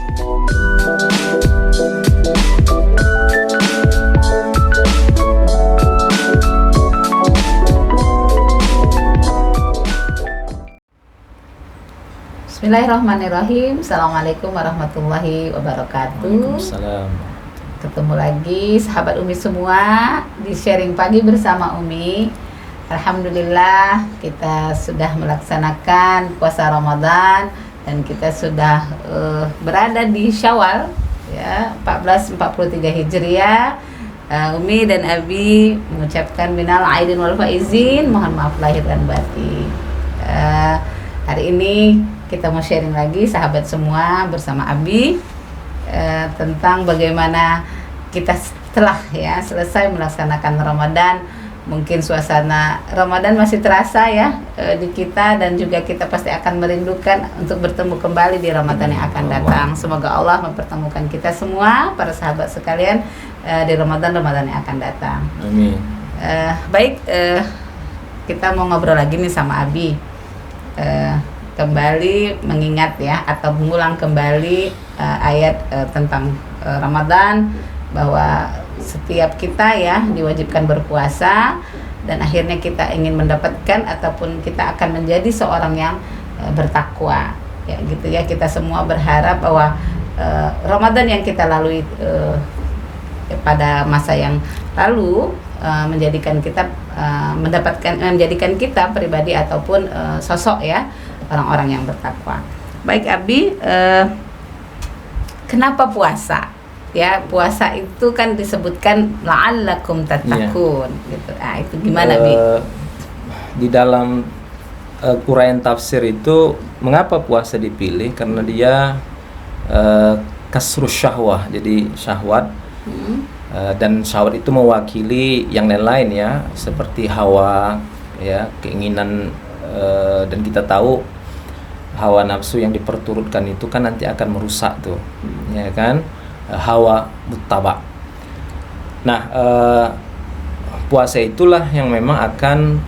Bismillahirrahmanirrahim. Assalamualaikum warahmatullahi wabarakatuh. Waalaikumsalam. Ketemu lagi sahabat Umi semua di sharing pagi bersama Umi. Alhamdulillah kita sudah melaksanakan puasa Ramadan dan kita sudah berada di Syawal ya 1443 Hijriah. Umi dan Abi mengucapkan minal aidin wal faizin, mohon maaf lahir dan batin. Hari ini kita mau sharing lagi sahabat semua bersama Abi tentang bagaimana kita setelah ya selesai melaksanakan Ramadan. Mungkin suasana Ramadan masih terasa ya di kita, dan juga kita pasti akan merindukan untuk bertemu kembali di Ramadan yang akan datang. Semoga Allah mempertemukan kita semua para sahabat sekalian di Ramadan yang akan datang. Amin. Baik, kita mau ngobrol lagi nih sama Abi. Kembali mengingat ya atau mengulang kembali ayat tentang Ramadan, bahwa setiap kita ya diwajibkan berpuasa, dan akhirnya kita ingin mendapatkan ataupun kita akan menjadi seorang yang bertakwa ya gitu ya. Kita semua berharap bahwa Ramadan yang kita lalui pada masa yang lalu menjadikan kita menjadikan kita pribadi ataupun sosok ya orang-orang yang bertakwa. Baik Abi, kenapa puasa? Ya, puasa itu kan disebutkan la'allakum tattaqun gitu. Itu gimana Bi? Di dalam uraian tafsir itu mengapa puasa dipilih? Karena dia kasrus syahwah, jadi syahwat. Dan syahwat itu mewakili yang lain-lain ya, seperti hawa ya, keinginan, dan kita tahu hawa nafsu yang diperturutkan itu kan nanti akan merusak tuh, ya kan, hawa muttaba. Nah, puasa itulah yang memang akan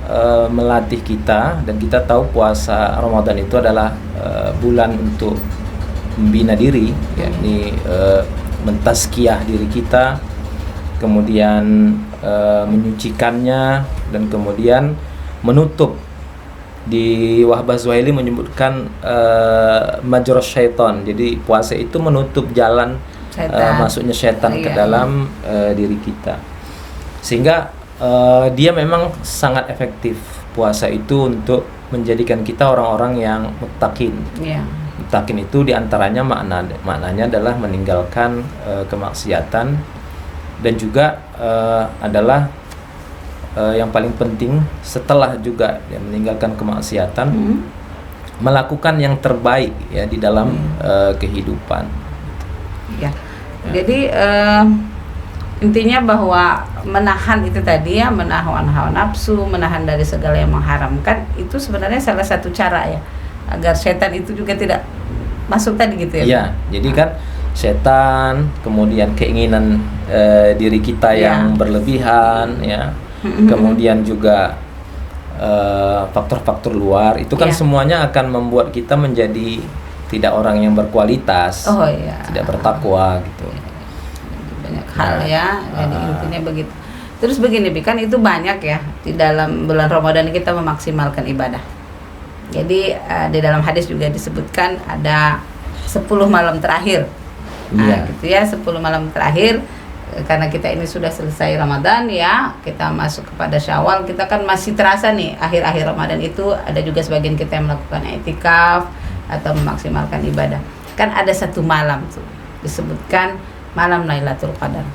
melatih kita, dan kita tahu puasa Ramadan itu adalah bulan untuk membina diri, yakni mentazkiyah diri kita, kemudian menyucikannya, dan kemudian menutup. Di Wahbah Zuhaili menyebutkan majros syaitan. Jadi puasa itu menutup jalan masuknya syaitan ke dalam diri kita, sehingga dia memang sangat efektif puasa itu untuk menjadikan kita orang-orang yang muttaqin. Muttaqin itu diantaranya maknanya adalah meninggalkan kemaksiatan, dan juga adalah yang paling penting setelah juga meninggalkan kemaksiatan, melakukan yang terbaik ya di dalam kehidupan. Ya. Jadi intinya bahwa menahan itu tadi ya, menahan hawa nafsu, menahan dari segala yang mengharamkan, itu sebenarnya salah satu cara ya agar setan itu juga tidak masuk tadi gitu ya. Iya, jadi kan setan, kemudian keinginan diri kita yang berlebihan ya. Kemudian juga faktor-faktor luar itu kan semuanya akan membuat kita menjadi tidak orang yang berkualitas, tidak bertakwa gitu. Banyak hal ya, jadi intinya begitu. Terus begini Bi, kan itu banyak ya di dalam bulan Ramadan kita memaksimalkan ibadah. Jadi di dalam hadis juga disebutkan ada 10 malam terakhir. Gitu ya, 10 malam terakhir. Karena kita ini sudah selesai Ramadan ya, kita masuk kepada Syawal, kita kan masih terasa nih akhir-akhir Ramadan itu ada juga sebagian kita yang melakukan i'tikaf atau memaksimalkan ibadah. Kan ada satu malam tuh disebutkan malam Lailatul Qadar.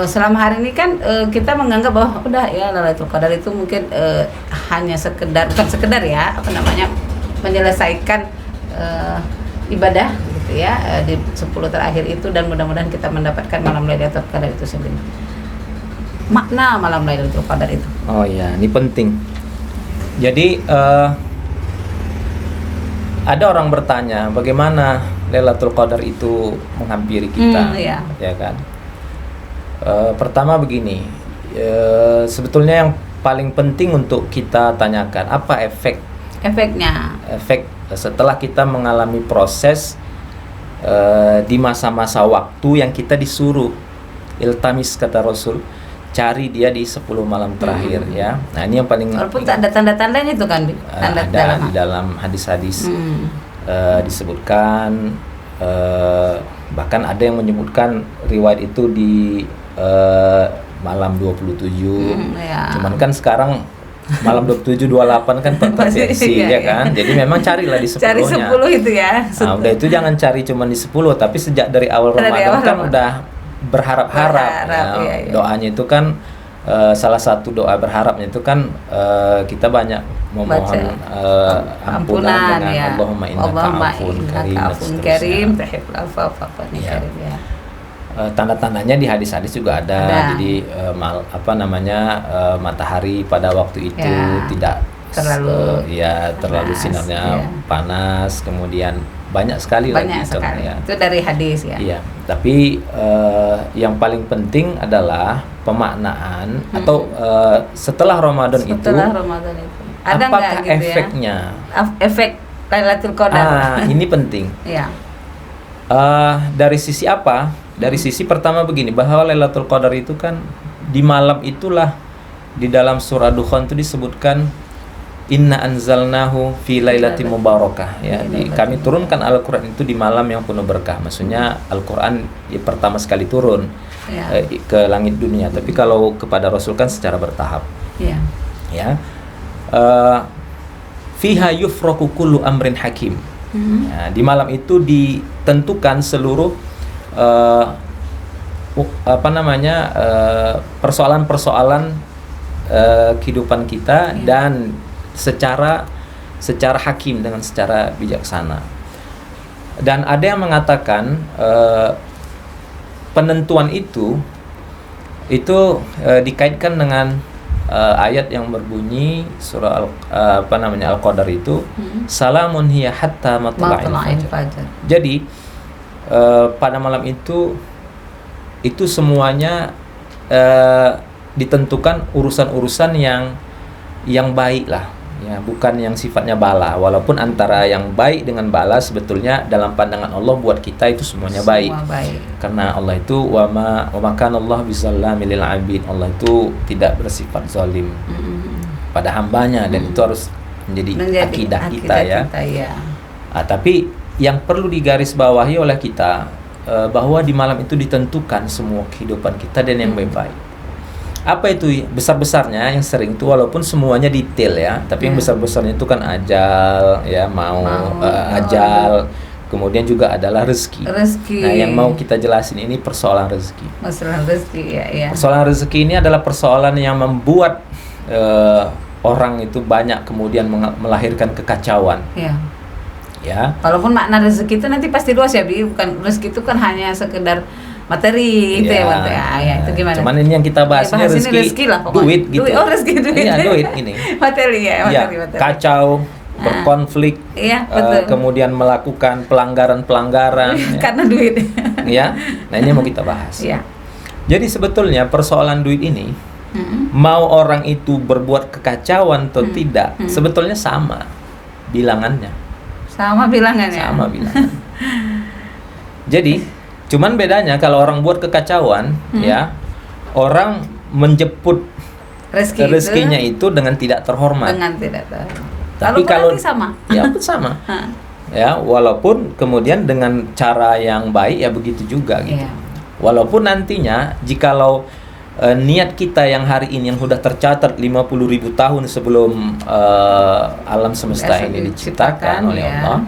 Selama hari ini kan kita menganggap bahwa udah ya Lailatul Qadar itu mungkin hanya bukan sekedar ya menyelesaikan ibadah gitu ya di 10 terakhir itu, dan mudah-mudahan kita mendapatkan malam Lailatul Qadar itu sendiri. Makna malam Lailatul Qadar itu. Oh iya, ini penting. Jadi ada orang bertanya bagaimana Lailatul Qadar itu menghampiri kita, ya kan? Pertama begini, sebetulnya yang paling penting untuk kita tanyakan apa efeknya. Efek setelah kita mengalami proses di masa-masa waktu yang kita disuruh iltamis, kata Rasul, cari dia di 10 malam terakhir ya. Nah, ini yang paling Walaupun ada tanda-tandanya itu kan, tanda ada di dalam hadis-hadis disebutkan, bahkan ada yang menyebutkan riwayat itu di malam 27. Ya. Cuman kan sekarang malam 27 28 kan versi ya kan. Jadi memang carilah di 10-nya. Cari 10 itu ya. Nah, udah itu jangan cari cuman di 10, tapi sejak dari awal Ramadan kan udah berharap-harap ya. Iya. Doanya itu kan salah satu doa berharapnya itu kan kita banyak memohon ampunan dengan ya. Allahumma innaka afun karim tuhibbul afwa fa'fu ya. karim ya. Tanda-tandanya di hadis-hadis juga ada. Jadi matahari pada waktu itu ya, tidak terlalu panas, sinarnya ya. panas, kemudian banyak sekali Banyak lagi sekali. contohnya. Itu dari hadis ya. Iya, tapi yang paling penting adalah pemaknaan atau setelah Ramadan itu Ada apakah nggak gitu efeknya? Efek Lailatul Qadar. Ini penting. Iya. Dari sisi apa? Dari sisi pertama begini, bahwa Lailatul Qadar itu kan di malam itulah di dalam surah Dukhan itu disebutkan Inna anzalnahu fi lailatin mubarakah ya. Kami turunkan Al-Qur'an itu di malam yang penuh berkah. Maksudnya Al-Qur'an pertama sekali turun ke langit dunia, tapi kalau kepada Rasul kan secara bertahap. Iya. Ya. Fiha yufraku kullu amrin hakim. Ya, di malam itu ditentukan seluruh persoalan-persoalan kehidupan kita dan secara hakim, dengan secara bijaksana. Dan ada yang mengatakan penentuan itu dikaitkan dengan ayat yang berbunyi surah Al-Qadar itu salamun hiya hatta matla'il fajr. Jadi pada malam itu semuanya ditentukan urusan-urusan yang baik lah ya, bukan yang sifatnya bala. Walaupun antara yang baik dengan bala sebetulnya dalam pandangan Allah buat kita itu semuanya baik. Karena Allah itu wa kana Allah bizallamil lil abid. Allah itu tidak bersifat zalim pada hambanya, dan itu harus menjadi akidah kita ya. Tapi yang perlu digarisbawahi oleh kita bahwa di malam itu ditentukan semua kehidupan kita dan yang baik-baik. Apa itu besar-besarnya yang sering itu, walaupun semuanya detail ya, tapi yang besar-besarnya itu kan ajal ya, ajal, kemudian juga adalah rezeki. Nah, yang mau kita jelasin ini persoalan rezeki. Persoalan rezeki ini adalah persoalan yang membuat orang itu banyak kemudian melahirkan kekacauan. Ya. Walaupun makna rezeki itu nanti pasti luas ya, Bi. Bukan rezeki itu kan hanya sekedar materi itu ya, itu gimana? Cuman ini yang kita bahas ini rezeki lah, duit gitu. Rezeki duit. Iya, duit ini. Materi. Kacau, berkonflik, kemudian melakukan pelanggaran karena duit. Ya. Nah, ini mau kita bahas. Jadi sebetulnya persoalan duit ini mau orang itu berbuat kekacauan atau tidak, sebetulnya sama bilangannya. Sama bilangan. Jadi cuman bedanya kalau orang buat kekacauan ya, orang menjemput rezekinya itu dengan tidak terhormat. Tapi kalau sama. Ya, sama. Ya, walaupun kemudian dengan cara yang baik ya begitu juga gitu. Walaupun nantinya jikalau niat kita yang hari ini yang sudah tercatat 50.000 tahun sebelum alam semesta ini diciptakan oleh Allah,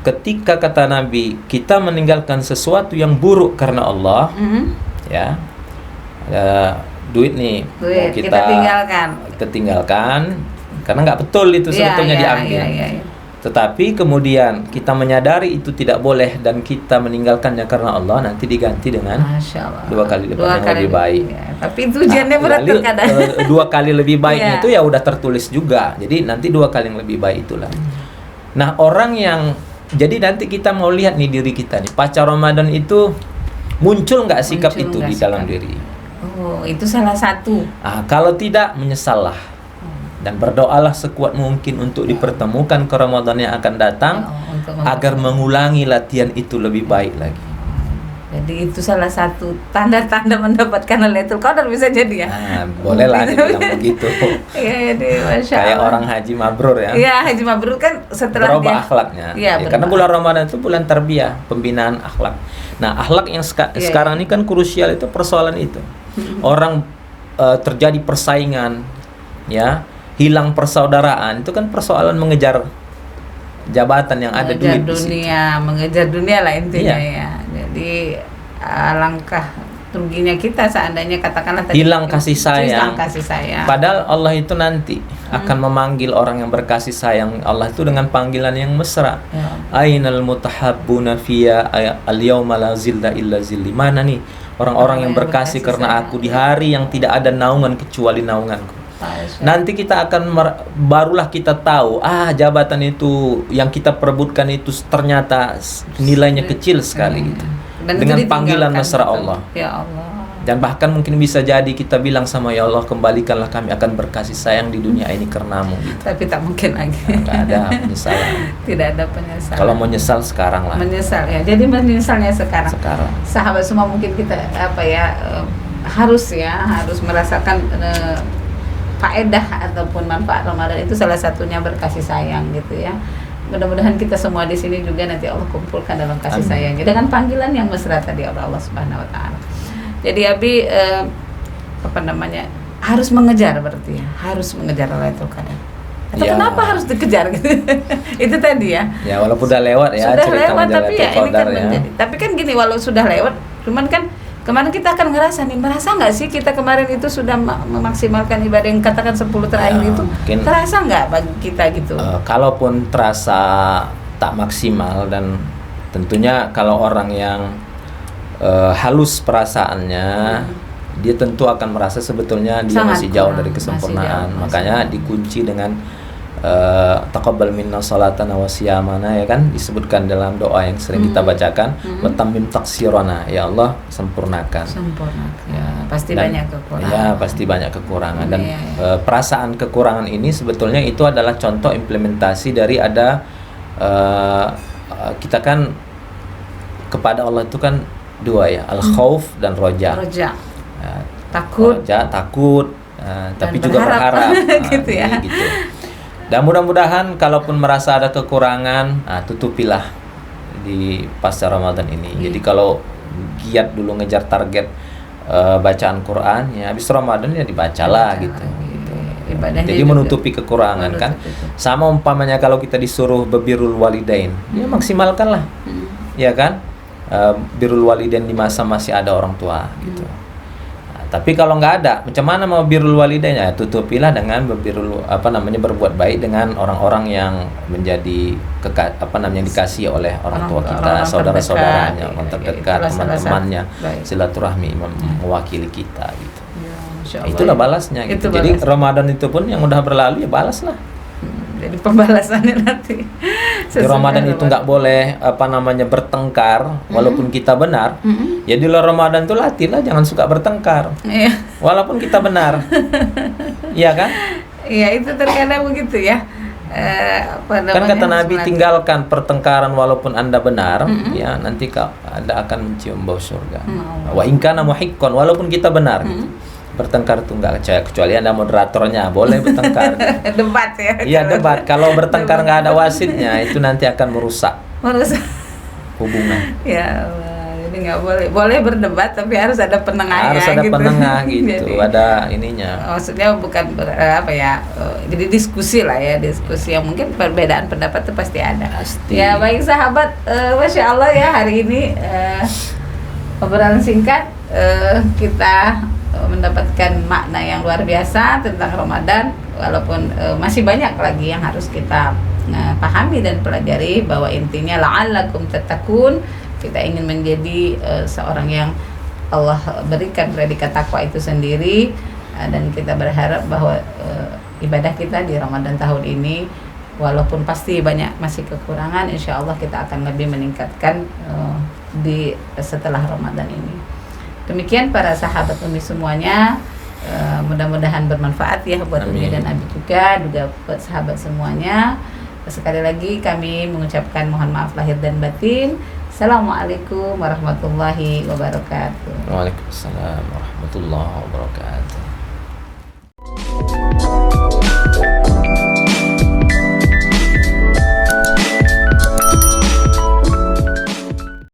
ketika kata Nabi kita meninggalkan sesuatu yang buruk karena Allah, ya, duit nih mau kita tinggalkan karena nggak betul itu sebetulnya diambil. Tetapi kemudian kita menyadari itu tidak boleh dan kita meninggalkannya karena Allah, nanti diganti dengan 2 kali lipat yang lebih baik. Tapi tujuannya berat terkadang. 2 kali lebih baiknya itu ya udah tertulis juga. Jadi nanti 2 kali yang lebih baik itulah. Nah, orang yang jadi nanti kita mau lihat nih diri kita nih, pasca Ramadan itu muncul nggak sikap itu di dalam diri? Oh, itu salah satu. Kalau tidak, menyesallah dan berdoalah sekuat mungkin untuk dipertemukan ke Ramadan yang akan datang untuk agar mengulangi latihan itu lebih baik lagi. Jadi itu salah satu tanda-tanda mendapatkan Lailatul Qadar bisa jadi ya. Nah, boleh lah dibilang begitu. Iya, jadi Masya Kayak Allah. orang haji mabrur ya. Iya, haji mabrur kan setelah Berubah akhlaknya. Iya, Ya, karena bulan Ramadan itu bulan tarbiyah, pembinaan akhlak. Nah, akhlak yang sekarang ini kan krusial itu persoalan itu. Orang terjadi persaingan, ya, hilang persaudaraan, itu kan persoalan mengejar jabatan yang ada mengejar duit di situ. mengejar dunia lah intinya Iya. ya. Jadi alangkah ruginya kita seandainya katakanlah tadi Hilang kasih sayang. hilang kasih sayang. Padahal Allah itu nanti akan memanggil orang yang berkasih sayang Allah itu dengan panggilan yang mesra. Ya. Ainal mutahabbuna fiyya al-yawma la zilla illa zilli. Mana nih orang-orang yang berkasih karena aku di hari yang tidak ada naungan kecuali naunganku. Nanti kita akan barulah kita tahu jabatan itu yang kita perebutkan itu ternyata nilainya kecil sekali gitu. Dan Dengan itu panggilan ditinggalkan, mesra betul. Allah. Ya Allah. Dan bahkan mungkin bisa jadi kita bilang sama ya Allah, kembalikanlah kami akan berkasih sayang di dunia ini karenamu gitu. Tapi tak mungkin lagi. Nggak ada penyesalan. Tidak ada penyesalan. Kalau mau nyesal sekarang lah. Menyesal ya. Jadi menyesalnya sekarang. Sahabat semua mungkin kita harus merasakan faedah ataupun manfaat Ramadan itu salah satunya berkasih sayang gitu ya. Mudah-mudahan kita semua di sini juga nanti Allah kumpulkan dalam kasih sayangnya dengan panggilan yang mesra tadi oleh Allah Subhanahu wa taala. Jadi Abi harus mengejar berarti ya, harus mengejar Lailatul Qadar. Atau kenapa harus dikejar gitu? Itu tadi ya. Ya walaupun udah lewat ya. Sudah lewat tapi ya ini kan ya. menjadi. Tapi kan gini, walau sudah lewat, cuman kan kemarin kita akan merasa nggak sih kita kemarin itu sudah memaksimalkan ibadah yang katakan 10 terakhir itu terasa nggak bagi kita gitu? Kalaupun terasa tak maksimal, dan tentunya kalau orang yang halus perasaannya, dia tentu akan merasa sebetulnya dia masih jauh dari kesempurnaan. Makanya dikunci dengan taqabbal minna salatana wa siyamana, ya kan, disebutkan dalam doa yang sering kita bacakan, wa tammim taqsirana, ya Allah sempurnakan. Ya, pasti banyak kekurangan. Ya, pasti banyak kekurangan dan perasaan kekurangan ini sebetulnya itu adalah contoh implementasi dari kita kan kepada Allah itu kan dua ya, al-khauf dan roja. Takut, tapi juga berharap. Gitu ya. Gitu. Dan mudah-mudahan kalaupun merasa ada kekurangan, tutupilah di pasca Ramadan ini. Jadi kalau giat dulu ngejar target bacaan Quran, ya habis Ramadan ya dibacalah gitu. Jadi menutupi kekurangan kan. Sama umpamanya kalau kita disuruh bebirul walidain, ya maksimalkanlah. Ya kan? Birrul walidain di masa masih ada orang tua gitu. Tapi kalau nggak ada, macam mana mau birrul walidain? Ya tutupilah dengan berbuat baik dengan orang-orang yang menjadi yang dikasihi oleh orang tua kita, saudara-saudaranya, orang terdekat, teman-temannya, silaturahmi mewakili kita gitu. Itulah balasnya gitu. Jadi Ramadan itu pun yang udah berlalu ya balaslah. Jadi pembalasannya nanti. Di Ramadan itu nggak boleh bertengkar walaupun kita benar. Ya di luar Ramadan itu latihlah jangan suka bertengkar. Walaupun kita benar. Iya kan? Iya, itu terkadang begitu ya. Kan kata Nabi, tinggalkan pertengkaran walaupun Anda benar, ya nanti Anda akan mencium bau surga. Wa in kana muhiqqan, walaupun kita benar gitu. Bertengkar itu enggak kecuali Anda moderatornya boleh bertengkar. Debat ya. Iya, debat. Kalau bertengkar nggak ada wasitnya itu nanti akan merusak hubungan. Ya Allah, jadi nggak boleh berdebat tapi harus ada penengahnya. Harus ada gitu. penengah gitu. Jadi, ada ininya. Maksudnya bukan jadi diskusi lah ya, diskusi yang mungkin perbedaan pendapat itu pasti ada. Pasti. Ya baik sahabat, Masya Allah ya hari ini obrolan singkat kita mendapatkan makna yang luar biasa tentang Ramadan, walaupun masih banyak lagi yang harus kita pahami dan pelajari, bahwa intinya la'allakum tattaqun, kita ingin menjadi seorang yang Allah berikan predikat takwa itu sendiri, dan kita berharap bahwa ibadah kita di Ramadan tahun ini walaupun pasti banyak masih kekurangan, insya Allah kita akan lebih meningkatkan di setelah Ramadan ini. Demikian para sahabat Umi semuanya, mudah-mudahan bermanfaat ya buat Umi dan Abi juga buat sahabat semuanya. Sekali lagi kami mengucapkan mohon maaf lahir dan batin. Assalamualaikum warahmatullahi wabarakatuh. Waalaikumsalam warahmatullahi wabarakatuh.